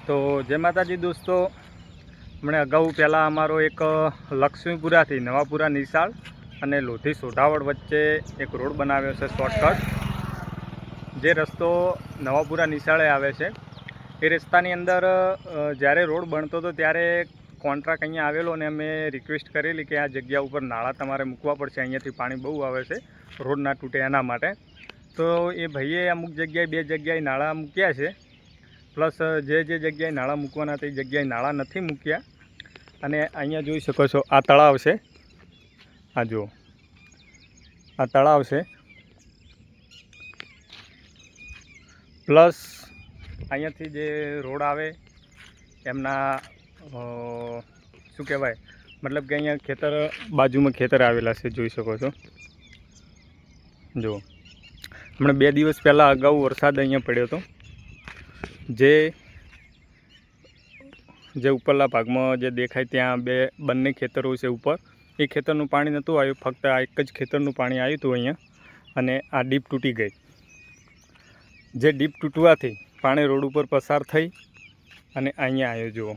તો જય માતાજી દોસ્તો, હમણાં અગાઉ પહેલાં અમારો એક લક્ષ્મીપુરાથી નવાપુરા નિશાળ અને લોધી સોઢાવડ વચ્ચે એક રોડ બનાવ્યો છે શોર્ટકટ. જે રસ્તો નવાપુરા નિશાળે આવે છે એ રસ્તાની અંદર જ્યારે રોડ બનતો હતો ત્યારે કોન્ટ્રાક્ટ અહીંયા આવેલો અને અમે રિક્વેસ્ટ કરેલી કે આ જગ્યા ઉપર નાળા તમારે મૂકવા પડશે, અહીંયાથી પાણી બહુ આવે છે, રોડ ના તૂટે એના માટે. તો એ ભાઈએ અમુક જગ્યાએ 2 જગ્યાએ નાળા મૂક્યા છે, પ્લસ જે જગ્યાએ નાળા મૂકવાના તે જગ્યાએ નાળા નથી મૂક્યા. અને અહીંયા જોઈ શકો છો આ તળાવ છે, આ જુઓ આ તળાવ છે, પ્લસ અહીંયાથી જે રોડ આવે એમના શું કહેવાય, મતલબ કે અહીંયા ખેતર બાજુમાં ખેતર આવેલા છે, જોઈ શકો છો. જુઓ હમણાં 2 દિવસ પહેલાં અગાઉ વરસાદ અહીંયા પડ્યો હતો. જે ઉપરલા ભાગમાં જે દેખાય ત્યાં બંને ખેતરો છે ઉપર, એ ખેતરનું પાણી નહોતું આવ્યું, ફક્ત આ એક જ ખેતરનું પાણી આવ્યું હતું અહીંયા. અને આ ડીપ તૂટી ગઈ. જે ડીપ તૂટવાથી પાણી રોડ ઉપર પસાર થઈ અને અહીંયા આવ્યો જુઓ.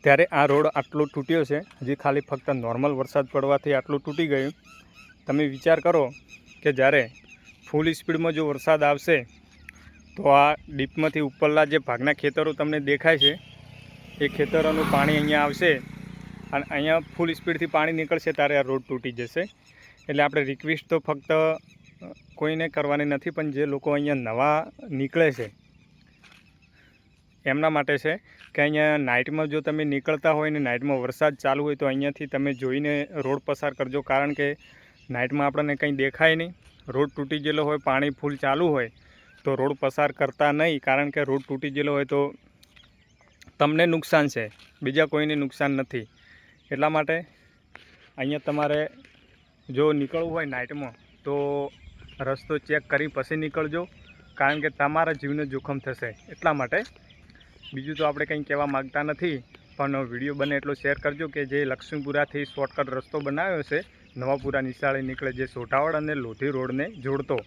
ત્યારે આ રોડ આટલો તૂટ્યો છે, હજી ખાલી ફક્ત નોર્મલ વરસાદ પડવાથી આટલું તૂટી ગયું. તમે વિચાર કરો કે જ્યારે ફૂલ સ્પીડમાં જો વરસાદ આવશે તો આ ડીપમાંથી ઉપરના જે ભાગના ખેતરો તમને દેખાય છે એ ખેતરોનું પાણી અહીંયા આવશે અને અહીંયા ફૂલ સ્પીડથી પાણી નીકળશે ત્યારે આ રોડ તૂટી જશે. એટલે આપણે રિક્વેસ્ટ તો ફક્ત કોઈને કરવાની નથી, પણ જે લોકો અહીંયા નવા નીકળે છે એમના માટે છે કે અહીંયા નાઇટમાં જો તમે નીકળતા હોય ને નાઇટમાં વરસાદ ચાલુ હોય તો અહીંયાથી તમે જોઈને રોડ પસાર કરજો, કારણ કે નાઇટમાં આપણને કંઈ દેખાય નહીં. રોડ તૂટી ગયેલો હોય, પાણી ફૂલ ચાલુ હોય તો રોડ પસાર કરતા નહીં, કારણ કે રોડ તૂટી ગયેલો હોય તો તમને નુકસાન છે, બીજા કોઈને નુકસાન નથી. એટલા માટે અહીંયા તમારે જો નીકળવું હોય નાઇટમાં તો રસ્તો ચેક કરી પછી નીકળજો, કારણ કે તમારા જીવને જોખમ થશે. એટલા માટે બીજું તો આપણે કંઈ કહેવા માગતા નથી, પણ વિડીયો બને એટલો શેર કરજો કે જે લક્ષ્મીપુરાથી શોર્ટકટ રસ્તો બનાવ્યો છે નવાપુરા નિશાળે નીકળે, જે સોઢાવડ અને લોધી રોડને જોડતો,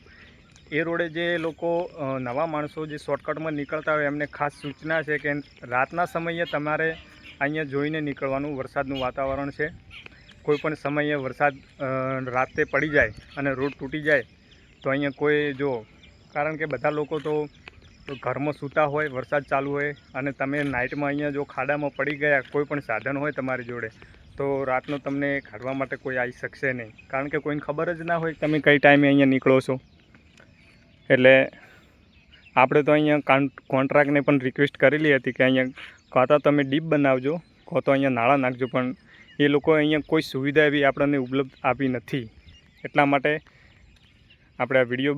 એ રોડે જે લોકો નવા માણસો જે શોર્ટકટમાં નીકળતા હોય એમને ખાસ સૂચના છે કે રાતના સમયે તમારે અહીંયા જોઈને નીકળવાનું. વરસાદનું વાતાવરણ છે, કોઈપણ સમયે વરસાદ રાતે પડી જાય અને રોડ તૂટી જાય તો અહીંયા કોઈ જો, કારણ કે બધા લોકો તો ઘરમાં સૂતા હોય, વરસાદ ચાલુ હોય અને તમે નાઇટમાં અહીંયા જો ખાડામાં પડી ગયા, કોઈ પણ સાધન હોય તમારી જોડે તો રાતનો તમને કાઢવા માટે કોઈ આવી શકશે નહીં, કારણ કે કોઈને ખબર જ ના હોય તમે કઈ ટાઈમે અહીંયા નીકળો છો. એટલે આપણે તો અહીંયા કોન્ટ્રાક્ટને પણ રિક્વેસ્ટ કરેલી હતી કે અહીંયા કાં તો તમે ડીપ બનાવજો, કાં તો અહીંયા નાળા નાખજો, પણ એ લોકો અહીંયા કોઈ સુવિધા એવી આપણને ઉપલબ્ધ આપી નથી. એટલા માટે આપણે આ વિડીયો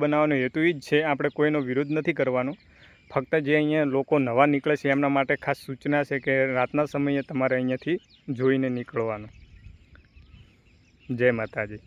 બનાવવાનો હેતુ એ જ છે, આપણે કોઈનો વિરોધ નથી કરવાનો, ફક્ત જે અહીંયા લોકો નવા નીકળે છે એમના માટે ખાસ સૂચના છે કે રાતના સમયે તમારે અહીંયાથી જોઈને નીકળવાનું. જય માતાજી.